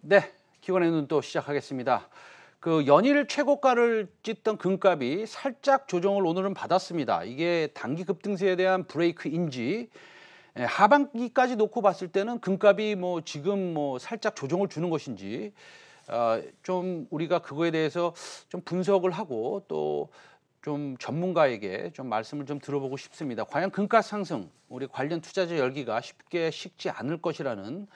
네, 기관의 눈 또 시작하겠습니다. 그 연일 최고가를 찍던 금값이 살짝 조정을 오늘은 받았습니다. 이게 단기 급등세에 대한 브레이크인지 하반기까지 놓고 봤을 때는 금값이 뭐 지금 뭐 살짝 조정을 주는 것인지 좀 우리가 그거에 대해서 좀 분석을 하고 또 좀 전문가에게 좀 말씀을 좀 들어보고 싶습니다. 과연 금값 상승, 우리 관련 투자자 열기가 쉽게 식지 않을 것이라는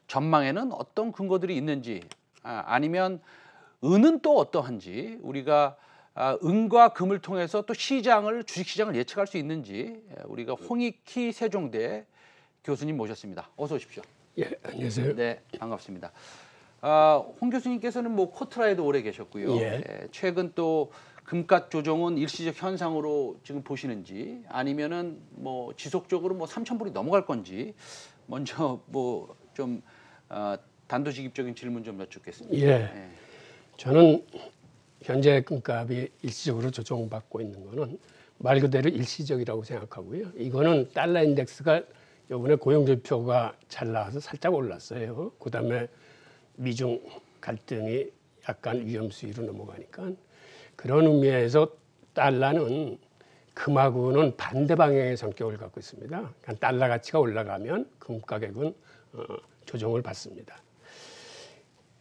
전망에는 어떤 근거들이 있는지, 아니면 은은 또 어떠한지, 우리가 은과 금을 통해서 또 시장을, 주식시장을 예측할 수 있는지, 우리가 홍익희 세종대 교수님 모셨습니다. 어서 오십시오. 예, 안녕하세요. 네, 반갑습니다. 홍 교수님께서는 뭐 코트라에도 오래 계셨고요. 예. 최근 또 금값 조정은 일시적 현상으로 지금 보시는지, 아니면은 뭐 지속적으로 뭐 3,000불이 넘어갈 건지, 먼저 뭐 좀 단도직입적인 질문 좀 여쭙겠습니다. 예. 저는 현재 금값이 일시적으로 조정받고 있는 거는 말 그대로 일시적이라고 생각하고요. 이거는 달러 인덱스가 이번에 고용지표가 잘 나와서 살짝 올랐어요. 그다음에 미중 갈등이 약간 위험 수위로 넘어가니까 그런 의미에서 달러는 금하고는 반대 방향의 성격을 갖고 있습니다. 그러니까 달러 가치가 올라가면 금 가격은 조정을 받습니다.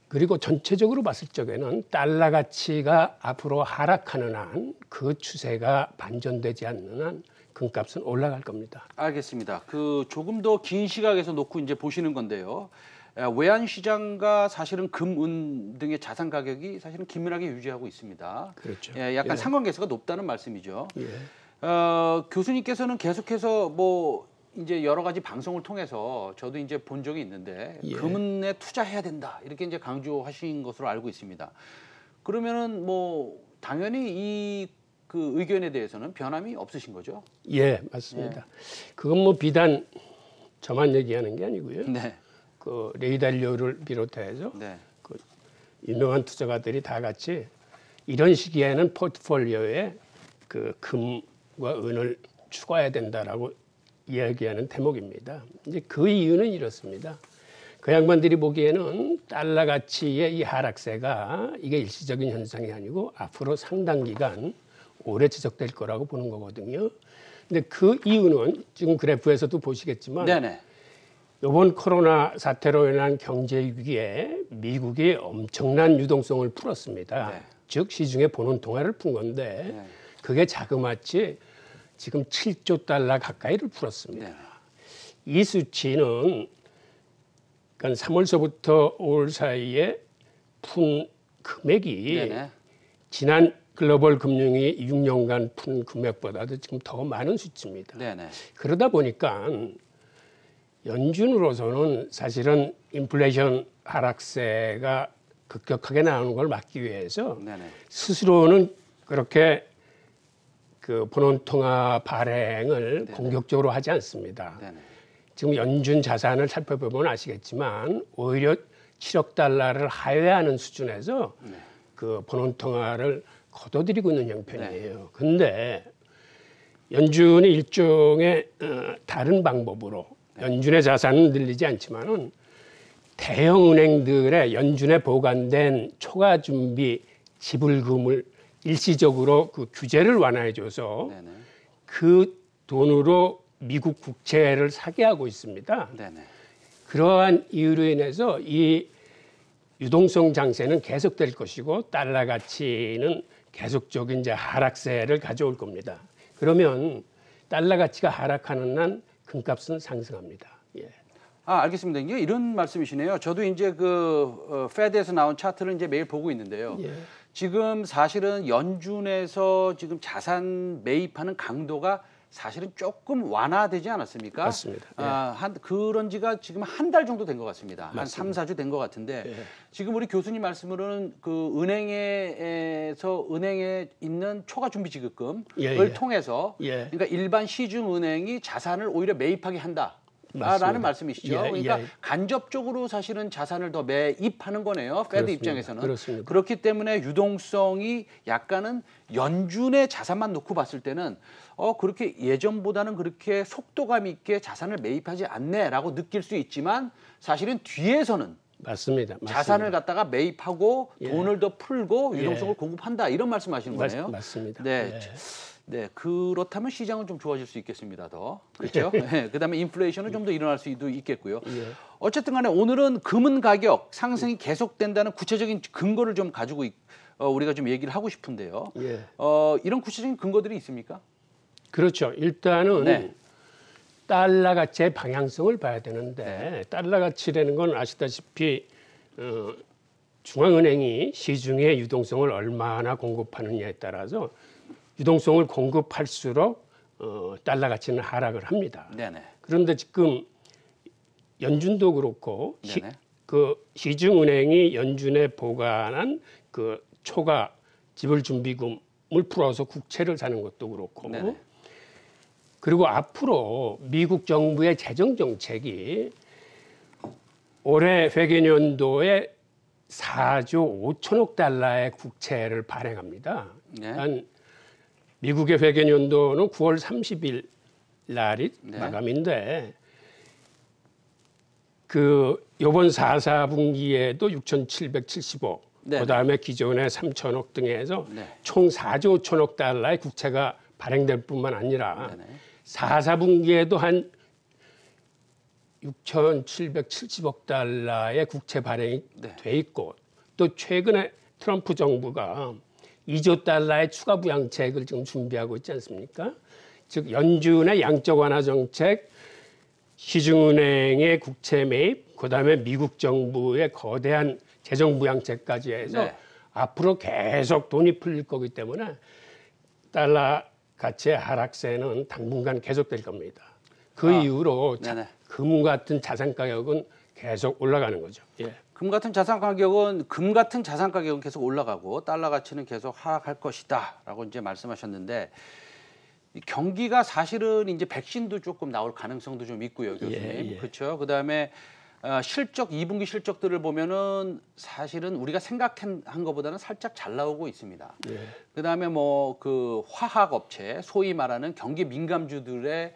그리고 전체적으로 봤을 적에는 달러 가치가 앞으로 하락하는 한 그 추세가 반전되지 않는 한 금값은 올라갈 겁니다. 알겠습니다. 그 조금 더 긴 시각에서 놓고 이제 보시는 건데요. 외환 시장과 사실은 금, 은 등의 자산 가격이 사실은 긴밀하게 유지하고 있습니다. 그렇죠. 약간 상관계수가 높다는 말씀이죠. 예. 교수님께서는 계속해서 뭐 이제 여러 가지 방송을 통해서 저도 이제 본 적이 있는데 예. 금에 투자해야 된다 이렇게 이제 강조하신 것으로 알고 있습니다. 그러면은 뭐 당연히 이 그 의견에 대해서는 변함이 없으신 거죠? 예, 맞습니다. 그건 뭐 비단 저만 얘기하는 게 아니고요. 네. 그 레이 달리오를 비롯해서 네. 그 유명한 투자가들이 다 같이 이런 시기에는 포트폴리오에 그 금과 은을 추가해야 된다라고 이야기하는 대목입니다. 이제 그 이유는 이렇습니다. 그 양반들이 보기에는 달러 가치의 이 하락세가 이게 일시적인 현상이 아니고 앞으로 상당 기간 오래 지속될 거라고 보는 거거든요. 근데 그 이유는 지금 그래프에서도 보시겠지만 네네. 이번 코로나 사태로 인한 경제 위기에 미국이 엄청난 유동성을 풀었습니다. 네. 즉 시중에 보는 동화를 푼 건데 네. 그게 자그마치 지금 7조 달러 가까이를 풀었습니다. 네. 이 수치는 그러니까 3월서부터 5월 사이에 푼 금액이 네네. 지난 글로벌 금융위 6년간 푼 금액보다도 지금 더 많은 수치입니다. 네네. 그러다 보니까 연준으로서는 사실은 인플레이션 하락세가 급격하게 나오는 걸 막기 위해서 네네. 스스로는 그렇게 그 본원통화 발행을 네네. 공격적으로 하지 않습니다. 네네. 지금 연준 자산을 살펴보면 아시겠지만 오히려 7억 달러를 하회하는 수준에서 네. 그 본원통화를 거둬들이고 있는 형편이에요. 근데 연준이 일종의 다른 방법으로 연준의 자산은 늘리지 않지만은 대형 은행들의 연준에 보관된 초과 준비 지불금을 일시적으로 그 규제를 완화해줘서 네네. 그 돈으로 미국 국채를 사게 하고 있습니다. 네네. 그러한 이유로 인해서 이 유동성 장세는 계속될 것이고 달러 가치는 계속적인 이제 하락세를 가져올 겁니다. 그러면 달러 가치가 하락하는 한 금값은 상승합니다. 예. 알겠습니다. 이게 이런 말씀이시네요. 저도 이제 그 페드에서 나온 차트를 이제 매일 보고 있는데요. 예. 지금 사실은 연준에서 지금 자산 매입하는 강도가 사실은 조금 완화되지 않았습니까? 맞습니다. 예. 그런 지가 지금 한 달 정도 된 것 같습니다. 맞습니다. 한 3, 4주 된 것 같은데 예. 지금 우리 교수님 말씀으로는 그 은행에 있는 초과 준비 지급금을 예. 통해서 예. 그러니까 일반 시중 은행이 자산을 오히려 매입하게 한다. 라는 말씀이시죠. 예, 그러니까 예. 간접적으로 사실은 자산을 더 매입하는 거네요. 페드 그렇습니다. 입장에서는. 그렇습니다. 그렇기 때문에 유동성이 약간은 연준의 자산만 놓고 봤을 때는 그렇게 예전보다는 그렇게 속도감 있게 자산을 매입하지 않네라고 느낄 수 있지만 사실은 뒤에서는 맞습니다. 자산을 갖다가 매입하고 예. 돈을 더 풀고 예. 유동성을 공급한다 이런 말씀하시는 거네요. 맞습니다. 네. 예. 네, 그렇다면 시장은 좀 좋아질 수 있겠습니다. 더 그렇죠. 네, 그다음에 인플레이션은 좀 더 일어날 수도 있겠고요. 예. 어쨌든간에 오늘은 금은 가격 상승이 계속된다는 구체적인 근거를 좀 가지고 우리가 좀 얘기를 하고 싶은데요. 예. 이런 구체적인 근거들이 있습니까? 그렇죠. 일단은 네. 달러 가치의 방향성을 봐야 되는데 네. 달러 가치라는 건 아시다시피 중앙은행이 시중에 유동성을 얼마나 공급하느냐에 따라서 유동성을 공급할수록 달러 가치는 하락을 합니다. 네네. 그런데 지금 연준도 그렇고 네네. 시중은행이 연준에 보관한 그 초과 지불 준비금을 풀어서 국채를 사는 것도 그렇고 네네. 그리고 앞으로 미국 정부의 재정 정책이 올해 회계연도에 4조 5천억 달러의 국채를 발행합니다. 네. 한 미국의 회계연도는 9월 30일 날이 네. 마감인데 요번 4분기에도 6,775, 네네. 그다음에 기존에 3천억 등에서 네. 총 4조 5천억 달러의 국채가 발행될 뿐만 아니라 네네. 4분기에도 한 6,770억 달러의 국채 발행이 네. 돼 있고 또 최근에 트럼프 정부가 2조 달러의 추가 부양책을 지금 준비하고 있지 않습니까? 즉 연준의 양적 완화 정책, 시중은행의 국채 매입, 그다음에 미국 정부의 거대한 재정 부양책까지 해서 네. 앞으로 계속 돈이 풀릴 거기 때문에 달러 가치의 하락세는 당분간 계속될 겁니다. 그 이후로 네네. 금 같은 자산 가격은 계속 올라가는 거죠. 예. 금 같은 자산 가격은 계속 올라가고 달러 가치는 계속 하락할 것이다라고 이제 말씀하셨는데 이 경기가 사실은 이제 백신도 조금 나올 가능성도 좀 있고요, 교수님. 예. 그렇죠. 그다음에 실적 2분기 실적들을 보면은 사실은 우리가 생각한 것보다는 살짝 잘 나오고 있습니다. 예. 그다음에 뭐 그 화학 업체, 소위 말하는 경기 민감주들의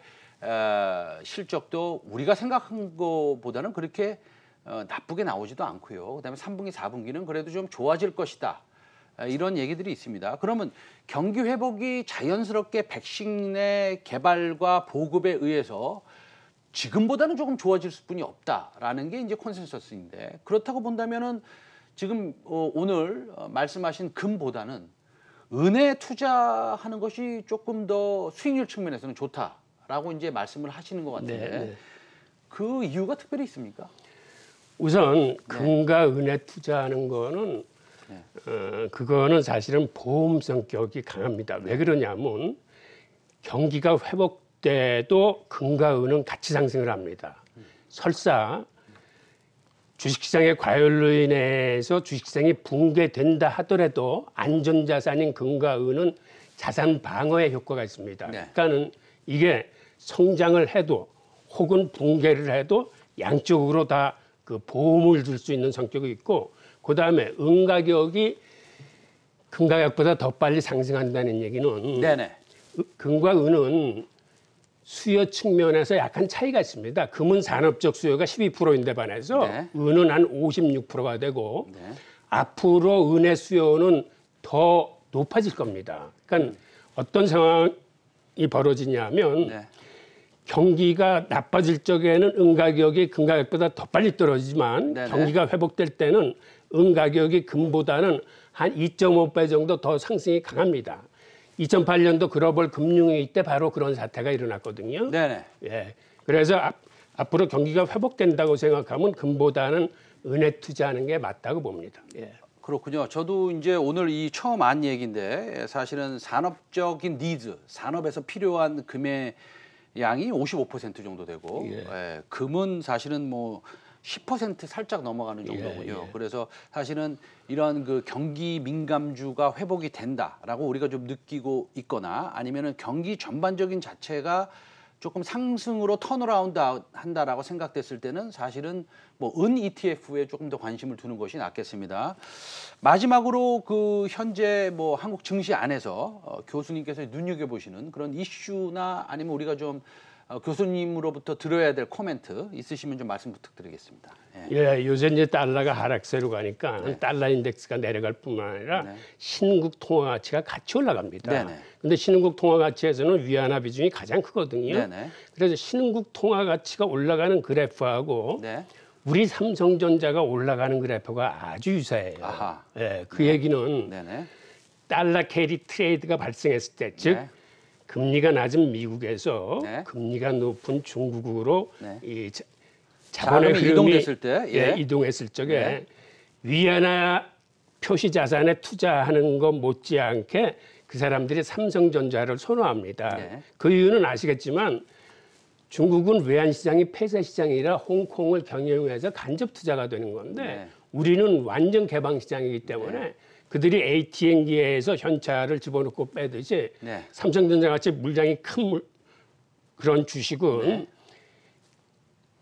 실적도 우리가 생각한 것보다는 그렇게 나쁘게 나오지도 않고요. 그다음에 3분기, 4분기는 그래도 좀 좋아질 것이다. 이런 얘기들이 있습니다. 그러면 경기 회복이 자연스럽게 백신의 개발과 보급에 의해서 지금보다는 조금 좋아질 수뿐이 없다라는 게 이제 콘센서스인데 그렇다고 본다면은 지금 오늘 말씀하신 금보다는 은에 투자하는 것이 조금 더 수익률 측면에서는 좋다라고 이제 말씀을 하시는 것 같은데 네. 그 이유가 특별히 있습니까? 우선 금과 은에 투자하는 거는 그거는 사실은 보험 성격이 강합니다. 왜 그러냐면 경기가 회복돼도 금과 은은 같이 상승을 합니다. 설사 주식시장의 과열로 인해서 주식시장이 붕괴된다 하더라도 안전자산인 금과 은은 자산 방어의 효과가 있습니다. 네. 그러니까는 이게 성장을 해도 혹은 붕괴를 해도 양쪽으로 다 그 보험을 줄 수 있는 성격이 있고 그 다음에 은 가격이 금 가격보다 더 빨리 상승한다는 얘기는 네네. 금과 은은 수요 측면에서 약간 차이가 있습니다. 금은 산업적 수요가 12%인데 반해서 네. 은은 한 56%가 되고 네. 앞으로 은의 수요는 더 높아질 겁니다. 그러니까 어떤 상황이 벌어지냐면 네. 경기가 나빠질 적에는 은 가격이 금 가격보다 더 빨리 떨어지지만 네네. 경기가 회복될 때는 은 가격이 금보다는 한 2.5배 정도 더 상승이 강합니다. 2008년도 글로벌 금융위기 때 바로 그런 사태가 일어났거든요. 네네. 예. 그래서 앞으로 경기가 회복된다고 생각하면 금보다는 은에 투자하는 게 맞다고 봅니다. 예. 그렇군요. 저도 이제 오늘 이 처음 안 얘기인데 사실은 산업적인 니즈, 산업에서 필요한 금의 양이 55% 정도 되고 금은 사실은 뭐 10% 살짝 넘어가는 정도군요. 그래서 사실은 이런 그 경기 민감주가 회복이 된다라고 우리가 좀 느끼고 있거나 아니면은 경기 전반적인 자체가 조금 상승으로 턴어라운드 한다라고 생각됐을 때는 사실은 뭐 은 ETF에 조금 더 관심을 두는 것이 낫겠습니다. 마지막으로 그 현재 뭐 한국 증시 안에서 교수님께서 눈여겨보시는 그런 이슈나 아니면 우리가 좀 교수님으로부터 들어야 될 코멘트 있으시면 좀 말씀 부탁드리겠습니다. 예, 요새 이제 달러가 하락세로 가니까 네. 달러 인덱스가 내려갈 뿐만 아니라 네. 신흥국 통화 가치가 같이 올라갑니다. 네네. 근데 신흥국 통화 가치에서는 위안화 비중이 가장 크거든요. 네네. 그래서 신흥국 통화 가치가 올라가는 그래프하고 네. 우리 삼성전자가 올라가는 그래프가 아주 유사해요. 아하. 예, 그 얘기는 네네. 달러 캐리 트레이드가 발생했을 때, 즉 네. 금리가 낮은 미국에서 네. 금리가 높은 중국으로 네. 이 자금이 자본의 흐름이 이동됐을 때, 예, 이동했을 적에 네. 위안화 표시 자산에 투자하는 것 못지않게 그 사람들이 삼성전자를 선호합니다. 네. 그 이유는 아시겠지만 중국은 외환 시장이 폐쇄 시장이라 홍콩을 경영해서 간접 투자가 되는 건데 네. 우리는 완전 개방 시장이기 때문에 그들이 ATM기에서 현찰을 집어넣고 빼듯이 네. 삼성전자 같이 물량이 큰 그런 주식은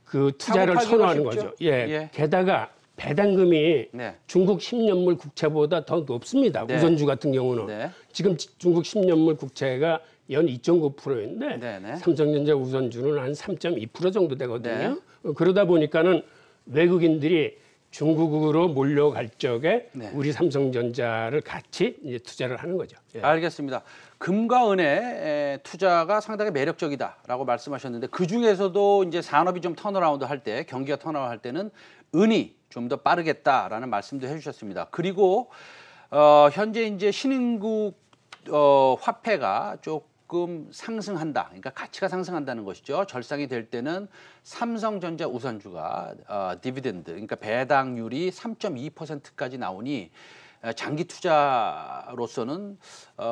그 투자를 사고 팔기가 선호하는 쉽죠? 거죠. 예. 예. 게다가 배당금이 네. 중국 10년물 국채보다 더 높습니다. 네. 우선주 같은 경우는 네. 지금 중국 10년물 국채가 연 2.9%인데 네, 네. 삼성전자 우선주는 한 3.2% 정도 되거든요. 네. 그러다 보니까는 외국인들이 중국으로 몰려갈 적에 네. 우리 삼성전자를 같이 이제 투자를 하는 거죠. 예. 알겠습니다. 금과 은의 투자가 상당히 매력적이다라고 말씀하셨는데 그 중에서도 이제 산업이 좀 턴어라운드 할 때, 경기가 턴어라운드 할 때는 은이 좀 더 빠르겠다라는 말씀도 해주셨습니다. 그리고 현재 이제 신흥국 화폐가 조금 상승한다, 그러니까 가치가 상승한다는 것이죠. 절상이 될 때는 삼성전자 우선주가 디비덴드, 그러니까 배당률이 3.2%까지 나오니 장기 투자로서는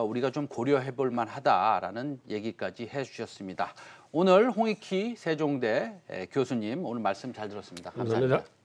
우리가 좀 고려해 볼 만하다라는 얘기까지 해주셨습니다. 오늘 홍익희 세종대 교수님 오늘 말씀 잘 들었습니다. 감사합니다. 감사합니다.